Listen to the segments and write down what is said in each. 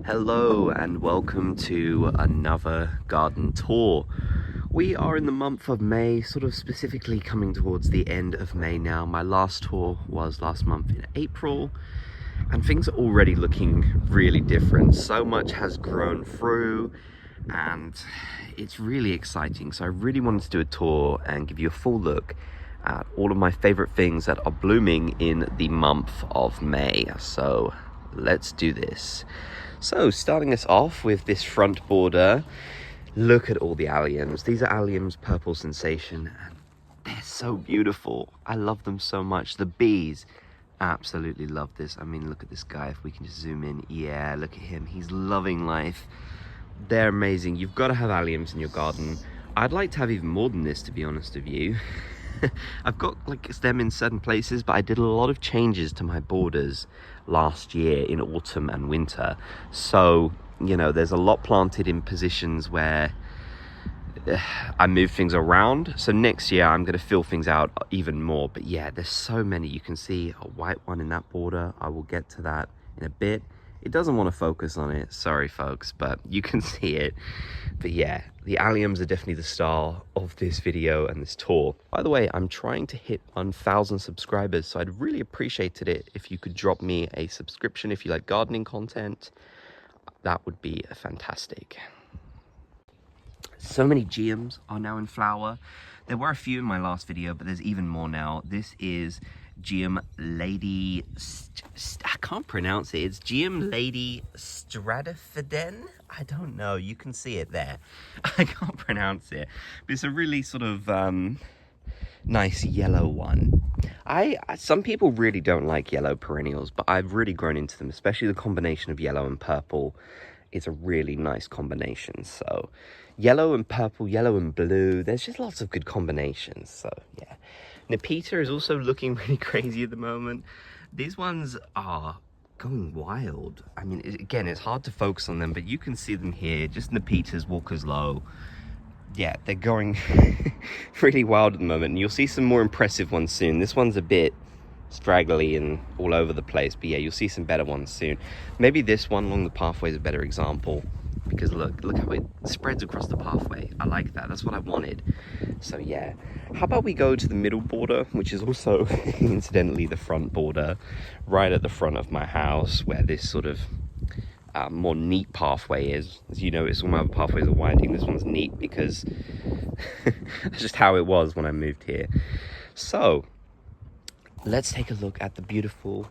Hello and welcome to another garden tour. We are in the month of May, sort of specifically coming towards the end of May now. My last tour was last month in April and things are already looking really different. So much has grown through and it's really exciting. So I really wanted to do a tour and give you a full look at all of my favorite things that are blooming in the month of May. So let's do this. So starting us off with this front border, look at all the alliums. These are alliums Purple Sensation and they're so beautiful. I love them so much. The bees absolutely love this. I mean, look at this guy. If we can just zoom in. Yeah, look at him. He's loving life. They're amazing. You've got to have alliums in your garden. I'd like to have even more than this, to be honest with you. I've got like them in certain places, but I did a lot of changes to my borders last year in autumn and winter. So, you know, there's a lot planted in positions where I move things around. So next year I'm going to fill things out even more. But yeah, there's so many. You can see a white one in that border. I will get to that in a bit. It doesn't want to focus on it, sorry folks, but you can see it. But yeah, the alliums are definitely the star of this video and this tour. By the way, I'm trying to hit 1,000 subscribers, so I'd really appreciate it if you could drop me a subscription if you like gardening content. That would be fantastic. So many geums are now in flower. There were a few in my last video, but there's even more now. This is Geum Lady, I can't pronounce it. It's Geum Lady Stratophyden. I don't know. You can see it there. I can't pronounce it. But it's a really sort of nice yellow one. Some people really don't like yellow perennials, but I've really grown into them, especially the combination of yellow and purple is a really nice combination. So yellow and purple, yellow and blue, there's just lots of good combinations. So yeah. Nepeta is also looking really crazy at the moment. These ones are going wild. I mean, again, it's hard to focus on them, but you can see them here. Just Nepetas, Walker's Low. Yeah, they're going really wild at the moment. And you'll see some more impressive ones soon. This one's a bit straggly and all over the place, but yeah, you'll see some better ones soon. Maybe this one along the pathway is a better example. Because look how it spreads across the pathway. I like that. That's what I wanted. So yeah. How about we go to the middle border, which is also incidentally the front border, right at the front of my house, where this sort of more neat pathway is. As you know, all my other pathways are winding. This one's neat because that's just how it was when I moved here. So let's take a look at the beautiful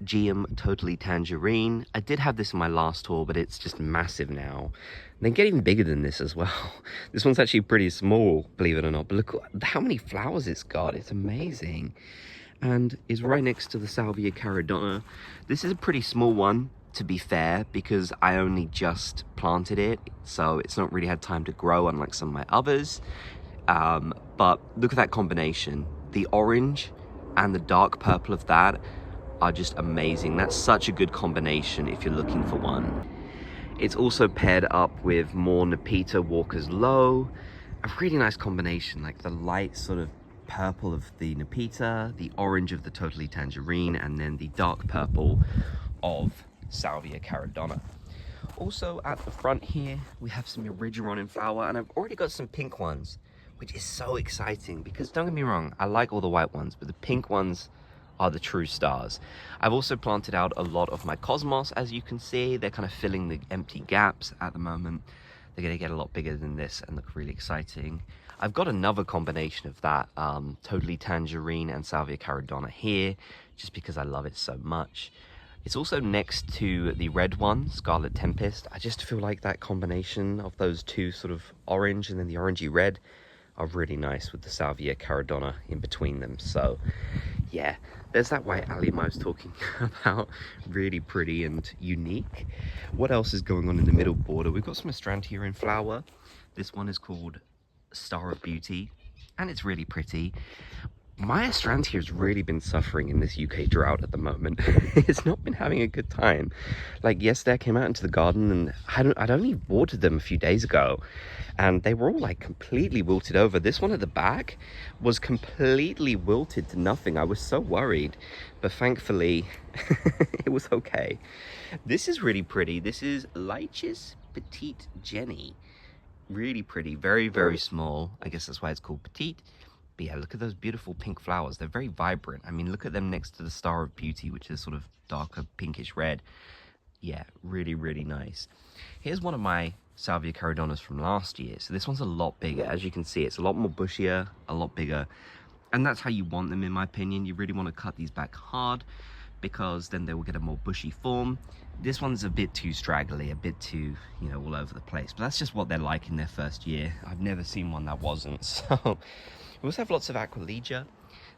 Geum Totally Tangerine. I did have this in my last tour, but it's just massive now. They get even bigger than this as well. This one's actually pretty small, believe it or not, but look how many flowers it's got. It's amazing. And is right next to the Salvia caradonna. This is a pretty small one, to be fair, because I only just planted it, so it's not really had time to grow, unlike some of my others. But look at that combination. The orange and the dark purple of that are just amazing. That's such a good combination if you're looking for one. It's also paired up with more Nepeta Walker's Low. A really nice combination, like the light sort of purple of the Nepeta, the orange of the Totally Tangerine, and then the dark purple of Salvia caradonna. Also at the front here, we have some Rhododendron in flower, and I've already got some pink ones, which is so exciting because don't get me wrong, I like all the white ones, but the pink ones are the true stars. I've also planted out a lot of my cosmos, as you can see. They're kind of filling the empty gaps at the moment. They're going to get a lot bigger than this and look really exciting. I've got another combination of that Totally Tangerine and Salvia caradonna here, just because I love it so much. It's also next to the red one, Scarlet Tempest. I just feel like that combination of those two sort of orange and then the orangey red are really nice with the Salvia caradonna in between them. So yeah, there's that white allium I was talking about, really pretty and unique. What else is going on in the middle border? We've got some Astrantia in flower. This one is called Star of Beauty, and it's really pretty. My Astrantia has really been suffering in this UK drought at the moment. It's not been having a good time. Like yesterday I came out into the garden and I'd only watered them a few days ago and they were all like completely wilted over. This one at the back was completely wilted to nothing. I was so worried, but thankfully it was okay. This is really pretty. This is Lychis Petite Jenny. Really pretty, very, very small. I guess that's why it's called petite. But yeah, look at those beautiful pink flowers. They're very vibrant. I mean, look at them next to the Star of Beauty, which is sort of darker pinkish red. Yeah, really, really nice. Here's one of my Salvia caridonas from last year. So this one's a lot bigger. As you can see, it's a lot more bushier, a lot bigger. And that's how you want them, in my opinion. You really want to cut these back hard because then they will get a more bushy form. This one's a bit too straggly, a bit too, you know, all over the place. But that's just what they're like in their first year. I've never seen one that wasn't. So we also have lots of Aquilegia.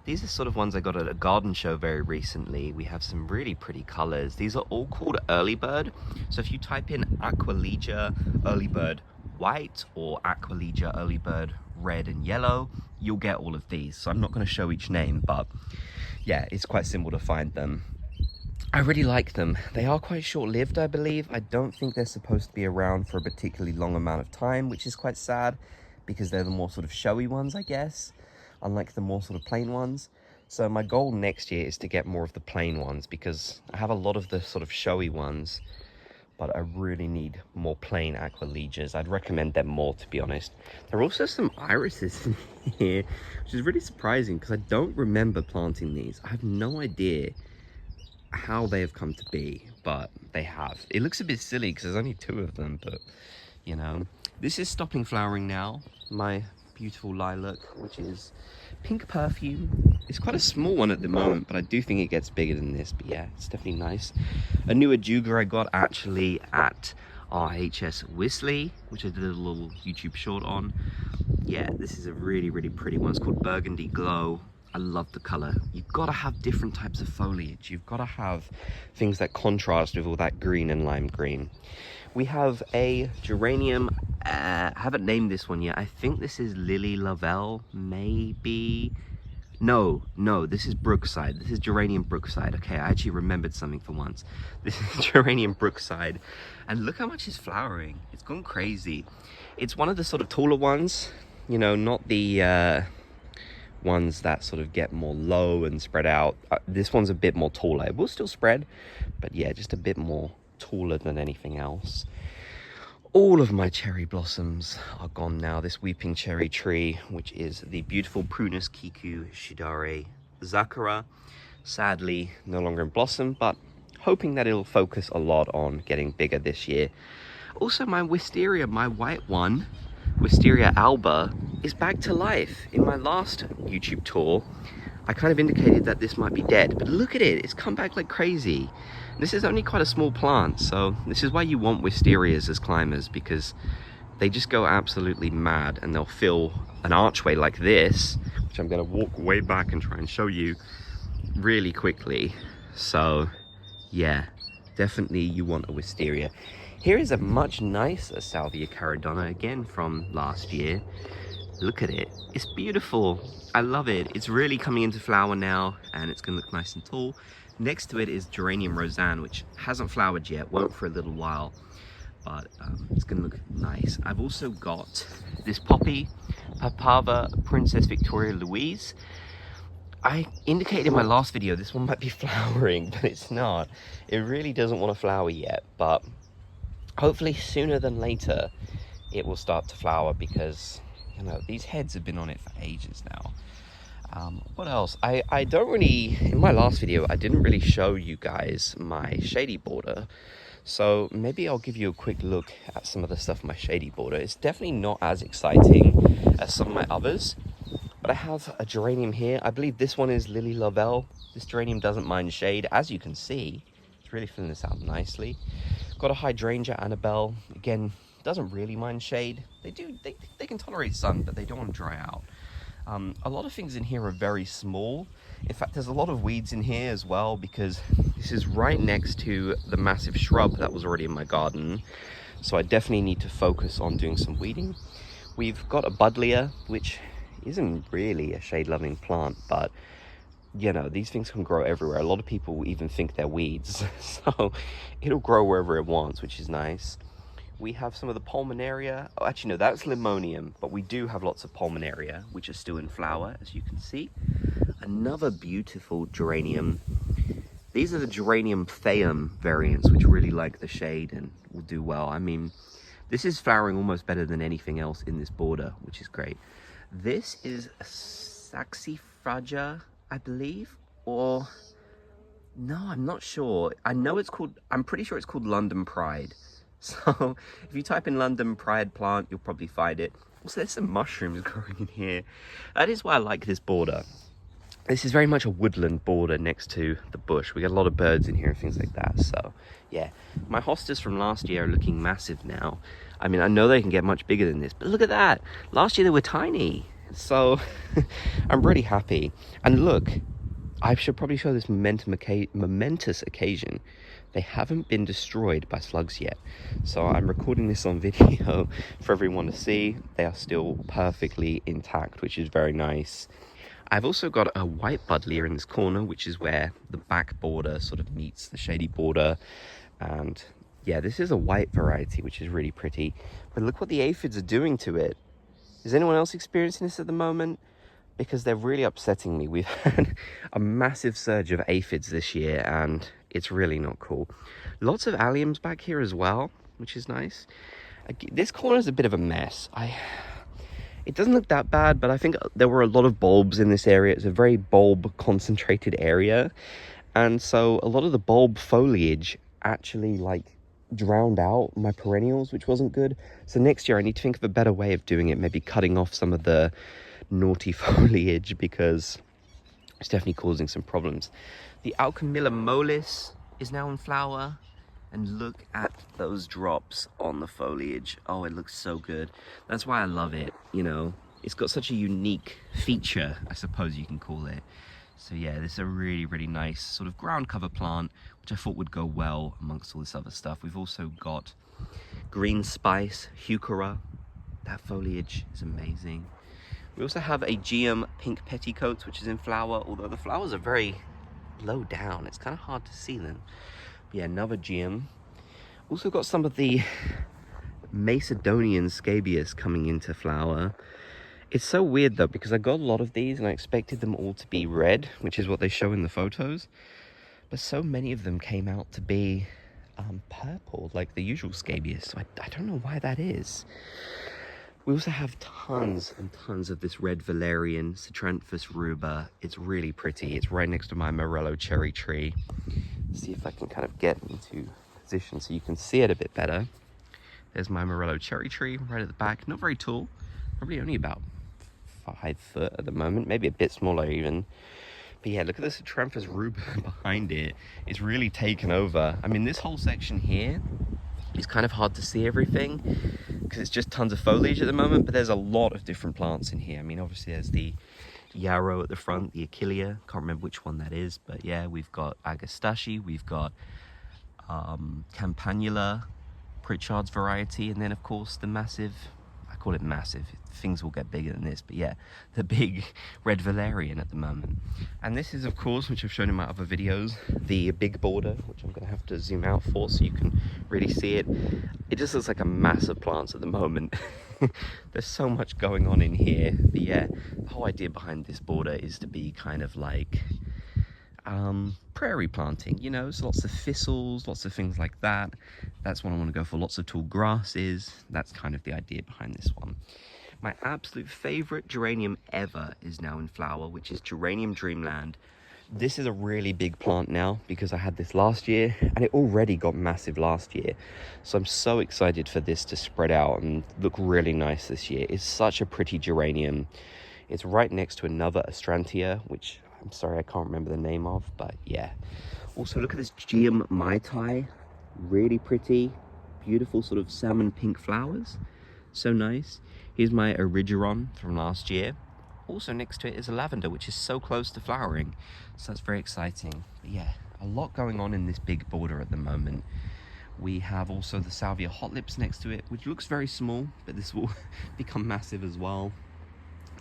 These are sort of ones I got at a garden show very recently. We have some really pretty colors. These are all called early bird. So if you type in Aquilegia early bird white or Aquilegia early bird red and yellow, you'll get all of these. So I'm not going to show each name, but yeah, it's quite simple to find them. I really like them. They are quite short-lived, I believe. I don't think they're supposed to be around for a particularly long amount of time, which is quite sad because they're the more sort of showy ones, I guess, unlike the more sort of plain ones. So my goal next year is to get more of the plain ones because I have a lot of the sort of showy ones, but I really need more plain Aquilegias. I'd recommend them more, to be honest. There are also some irises in here, which is really surprising because I don't remember planting these. I have no idea how they have come to be, but they have. It looks a bit silly because there's only 2 of them, but you know. This is stopping flowering now, my beautiful lilac, which is pink perfume. It's quite a small one at the moment, but I do think it gets bigger than this. But yeah, it's definitely nice. A new Ajuga I got actually at RHS Wisley, which I did a little YouTube short on. Yeah, this is a really, really pretty one. It's called Burgundy Glow. I love the color. You've got to have different types of foliage. You've got to have things that contrast with all that green and lime green. We have a geranium. I haven't named this one yet. I think this is Lily Lavelle, maybe. No, this is Brookside. This is geranium Brookside. Okay, I actually remembered something for once. This is geranium Brookside. And look how much is flowering. It's gone crazy. It's one of the sort of taller ones, you know, not the ones that sort of get more low and spread out. This one's a bit more taller. It will still spread, but yeah, just a bit more taller than anything else. All of my cherry blossoms are gone now. This weeping cherry tree, which is the beautiful Prunus Kiku Shidare Zakura, sadly no longer in blossom, but hoping that it'll focus a lot on getting bigger this year. Also, my wisteria, my white one, Wisteria alba, is back to life. In my last YouTube tour, I kind of indicated that this might be dead, but look at it, it's come back like crazy. This is only quite a small plant, so this is why you want wisterias as climbers, because they just go absolutely mad and they'll fill an archway like this, which I'm going to walk way back and try and show you really quickly. So yeah, definitely you want a wisteria. Here is a much nicer Salvia caridona, again from last year. Look at it, it's beautiful. I love it. It's really coming into flower now and it's gonna look nice and tall. Next to it is Geranium Roseanne, which hasn't flowered yet, won't for a little while, but it's gonna look nice. I've also got this poppy, Papava Princess Victoria Louise. I indicated in my last video this one might be flowering, but it's not. It really doesn't want to flower yet, but hopefully sooner than later it will start to flower, because you know these heads have been on it for ages now. What else? I don't really, in my last video I didn't really show you guys my Shady border, so maybe I'll give you a quick look at some of the stuff in my Shady border. It's definitely not as exciting as some of my others, but I have a geranium here. I believe this one is Lily Lavelle. This geranium doesn't mind shade, as you can see. It's really filling this out nicely. Got a hydrangea Annabelle, again doesn't really mind shade. They can tolerate sun, but they don't want to dry out. A lot of things in here are very small. In fact, there's a lot of weeds in here as well, because this is right next to the massive shrub that was already in my garden. So I definitely need to focus on doing some weeding. We've got a buddleia, which isn't really a shade-loving plant, but you know, these things can grow everywhere. A lot of people even think they're weeds, so it'll grow wherever it wants, which is nice. We have some of the pulmonaria. Oh, actually no, that's limonium, but we do have lots of pulmonaria, which are still in flower, as you can see. Another beautiful geranium. These are the geranium phaeum variants, which really like the shade and will do well. I mean, this is flowering almost better than anything else in this border, which is great. This is a saxifraga, I believe, or no, I'm not sure. I know it's called, I'm pretty sure it's called London Pride. So if you type in London Pride plant, you'll probably find it. Also, there's some mushrooms growing in here. That is why I like this border. This is very much a woodland border next to the bush. We got a lot of birds in here and things like that. So yeah, my hostas from last year are looking massive now. I mean, I know they can get much bigger than this, but look at that. Last year they were tiny. So I'm really happy. And look, I should probably show this momentous occasion. They haven't been destroyed by slugs yet. So I'm recording this on video for everyone to see. They are still perfectly intact, which is very nice. I've also got a white buddleia in this corner, which is where the back border sort of meets the shady border. And yeah, this is a white variety, which is really pretty. But look what the aphids are doing to it. Is anyone else experiencing this at the moment? Because they're really upsetting me. We've had a massive surge of aphids this year, and it's really not cool. Lots of alliums back here as well, which is nice. This corner is a bit of a mess. It doesn't look that bad, but I think there were a lot of bulbs in this area. It's a very bulb concentrated area. And so a lot of the bulb foliage actually like drowned out my perennials, which wasn't good. So next year I need to think of a better way of doing it. Maybe cutting off some of the naughty foliage, because it's definitely causing some problems. The Alchemilla mollis is now in flower. And look at those drops on the foliage. Oh, it looks so good. That's why I love it, you know. It's got such a unique feature, I suppose you can call it. So yeah, this is a really, really nice sort of ground cover plant, which I thought would go well amongst all this other stuff. We've also got green spice, heuchera. That foliage is amazing. We also have a GM pink petticoats, which is in flower, although the flowers are very low down. It's kind of hard to see them. Yeah, another GM. Also got some of the Macedonian scabious coming into flower. It's so weird though, because I got a lot of these and I expected them all to be red, which is what they show in the photos. But so many of them came out to be purple, like the usual scabious. So I don't know why that is. We also have tons and tons of this red valerian, Citranthus ruber. It's really pretty. It's right next to my morello cherry tree. See if I can kind of get into position so you can see it a bit better. There's my morello cherry tree right at the back. Not very tall, probably only about 5 foot at the moment, maybe a bit smaller even. But yeah, look at this Citranthus ruber behind it. It's really taken over. I mean, this whole section here is kind of hard to see everything because it's just tons of foliage at the moment, but there's a lot of different plants in here. I mean, obviously there's the yarrow at the front, the achillea, can't remember which one that is, but yeah, we've got agastache, we've got campanula, Pritchard's variety, and then of course the massive, I call it massive, things will get bigger than this, but yeah, the big red valerian at the moment. And this is of course, which I've shown in my other videos, the big border, which I'm gonna have to zoom out for so you can really see it. It just looks like a mass of plants at the moment. There's so much going on in here. But yeah, the whole idea behind this border is to be kind of like prairie planting, you know, so lots of thistles, lots of things like that. That's what I want to go for, lots of tall grasses. That's kind of the idea behind this one. My absolute favorite geranium ever is now in flower, which is Geranium Dreamland. This is a really big plant now because I had this last year and it already got massive last year. So I'm so excited for this to spread out and look really nice this year. It's such a pretty geranium. It's right next to another Astrantia, which I'm sorry, I can't remember the name of, but yeah. Also look at this Geum Mai Tai, really pretty, beautiful sort of salmon pink flowers. So nice. Here's my Erigeron from last year. Also next to it is a lavender, which is so close to flowering. So that's very exciting. But yeah, a lot going on in this big border at the moment. We have also the salvia hot lips next to it, which looks very small, but this will become massive as well.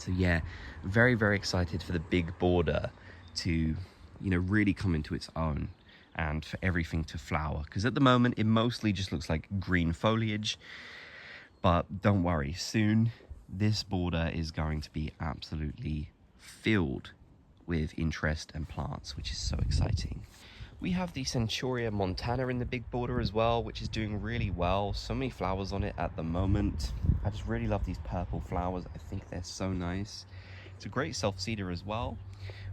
So yeah, very, very excited for the big border to, you know, really come into its own and for everything to flower. Because at the moment, it mostly just looks like green foliage. But don't worry, soon this border is going to be absolutely filled with interest and plants, which is so exciting. We have the Centuria montana in the big border as well, which is doing really well. So many flowers on it at the moment. I just really love these purple flowers. I think they're so nice. It's a great self-seeder as well.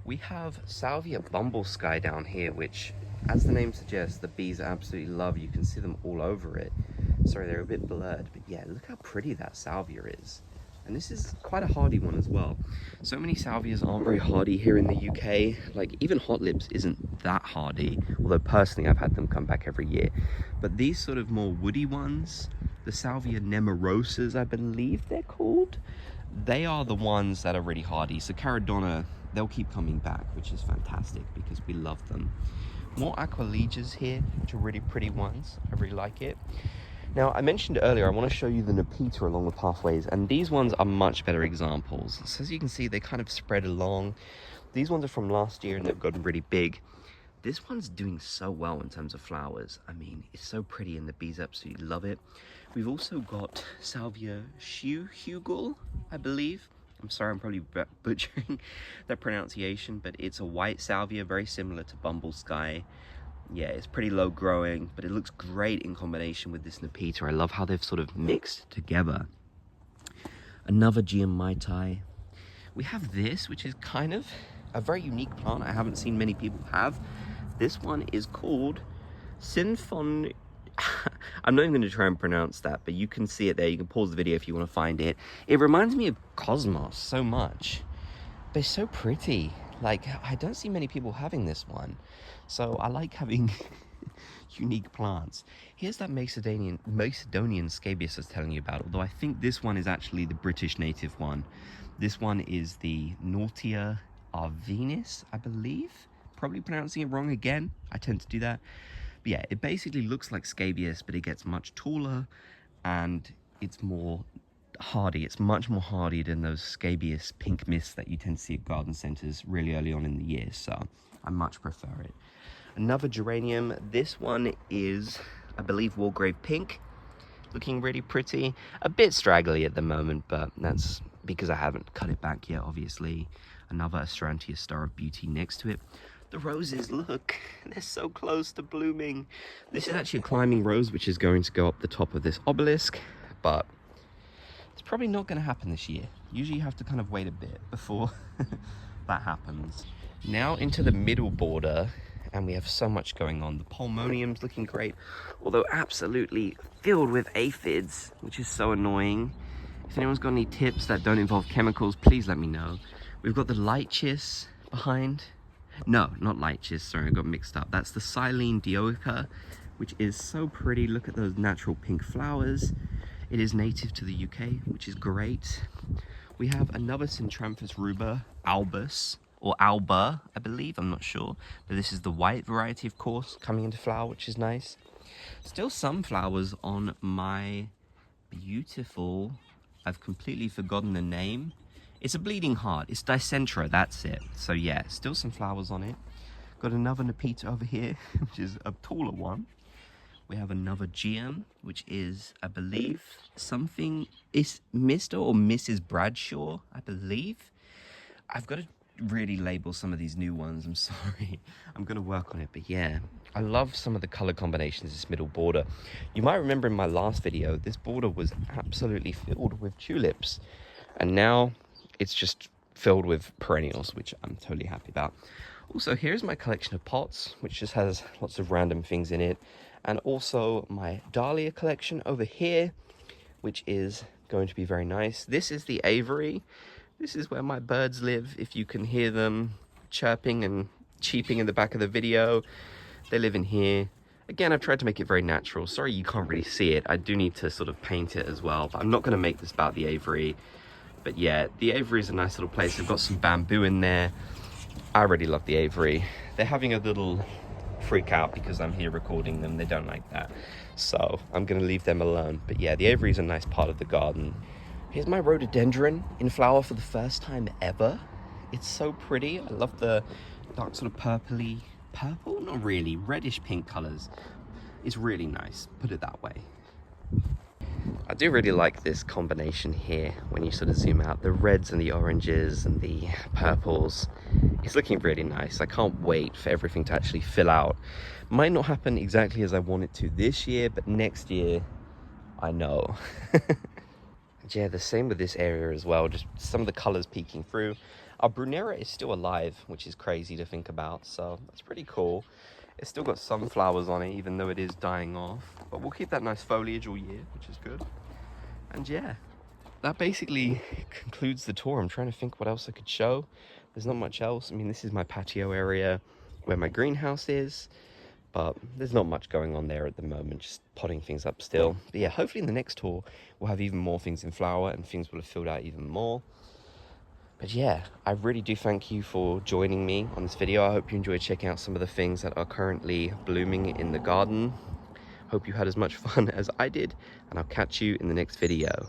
We have Salvia bumblesky down here, which, as the name suggests, the bees absolutely love. You can see them all over it. Sorry, they're a bit blurred, but yeah, look how pretty that salvia is. And this is quite a hardy one as well. So many salvias aren't very hardy here in the UK. Like even hot lips isn't that hardy, although personally I've had them come back every year. But these sort of more woody ones, the salvia nemorosas, I believe they're called, they are the ones that are really hardy. So Caradonna, they'll keep coming back, which is fantastic because we love them. More aqualegias here, which are really pretty ones. I really like it. Now, I mentioned earlier, I want to show you the Nepeta along the pathways, and these ones are much better examples. So as you can see, they kind of spread along. These ones are from last year and they've gotten really big. This one's doing so well in terms of flowers. I mean, it's so pretty and the bees absolutely love it. We've also got Salvia Hugel, I believe. I'm sorry, I'm probably butchering that pronunciation, but it's a white salvia, very similar to bumblesky. Yeah, it's pretty low growing, but it looks great in combination with this Nepeta. I love how they've sort of mixed together. Another Geomytai. We have this, which is kind of a very unique plant I haven't seen many people have. This one is called Sinfon. I'm not even going to try and pronounce that, but you can see it there. You can pause the video if you want to find it. It reminds me of Cosmos so much. They're so pretty. Like, I don't see many people having this one. So I like having unique plants. Here's that Macedonian scabious I was telling you about, although I think this one is actually the British native one. This one is the Nautia arvenus, I believe. Probably pronouncing it wrong again. I tend to do that. But yeah, it basically looks like scabious, but it gets much taller and it's more hardy. It's much more hardy than those scabious pink mists that you tend to see at garden centers really early on in the year. So I much prefer it. Another geranium. This one is, I believe, Walgrave Pink. Looking really pretty. A bit straggly at the moment, but that's because I haven't cut it back yet, obviously. Another Astrantia Star of Beauty next to it. The roses, look, they're so close to blooming. This is actually a climbing rose, which is going to go up the top of this obelisk, but it's probably not going to happen this year. Usually you have to kind of wait a bit before that happens. Now into the middle border, and we have so much going on. The Pulmonium's looking great, although absolutely filled with aphids, which is so annoying. If anyone's got any tips that don't involve chemicals, please let me know. We've got the Lychis behind. No, not Lychis, sorry, I got mixed up. That's the Silene dioica, which is so pretty. Look at those natural pink flowers. It is native to the UK, which is great. We have another Centranthus ruber, albus, or alba, I believe, I'm not sure. But this is the white variety, of course, coming into flower, which is nice. Still some flowers on my beautiful, I've completely forgotten the name. It's a bleeding heart. It's Dicentra, that's it. So yeah, still some flowers on it. Got another Nepeta over here, which is a taller one. We have another Geum, which is, I believe, something, is Mr. or Mrs. Bradshaw, I believe. I've got to really label some of these new ones, I'm sorry. I'm going to work on it, but yeah. I love some of the color combinations, this middle border. You might remember in my last video, this border was absolutely filled with tulips. And now it's just filled with perennials, which I'm totally happy about. Also, here's my collection of pots, which just has lots of random things in it. And also my dahlia collection over here, which is going to be very nice. This is the aviary. This is where my birds live. If you can hear them chirping and cheeping in the back of the video, they live in here. Again, I've tried to make it very natural. Sorry you can't really see it. I do need to sort of paint it as well, but I'm not going to make this about the aviary. But yeah, the aviary is a nice little place. They've got some bamboo in there. I really love the aviary. They're having a little freak out because I'm here recording them. They don't like that. So I'm going to leave them alone. But yeah, the aviary is a nice part of the garden. Here's my rhododendron in flower for the first time ever. It's so pretty. I love the dark sort of purpley, purple? Not really, reddish pink colors. It's really nice, put it that way. I do really like this combination here when you sort of zoom out. The reds and the oranges and the purples. It's looking really nice. I can't wait for everything to actually fill out. Might not happen exactly as I want it to this year, but next year, I know. Yeah, the same with this area as well. Just some of the colors peeking through. Our Brunnera is still alive, which is crazy to think about. So that's pretty cool. It's still got some flowers on it, even though it is dying off. But we'll keep that nice foliage all year, which is good. And yeah, that basically concludes the tour. I'm trying to think what else I could show. There's not much else. I mean, this is my patio area where my greenhouse is. But there's not much going on there at the moment, just potting things up still. But yeah, hopefully in the next tour, we'll have even more things in flower and things will have filled out even more. But yeah, I really do thank you for joining me on this video. I hope you enjoyed checking out some of the things that are currently blooming in the garden. Hope you had as much fun as I did, and I'll catch you in the next video.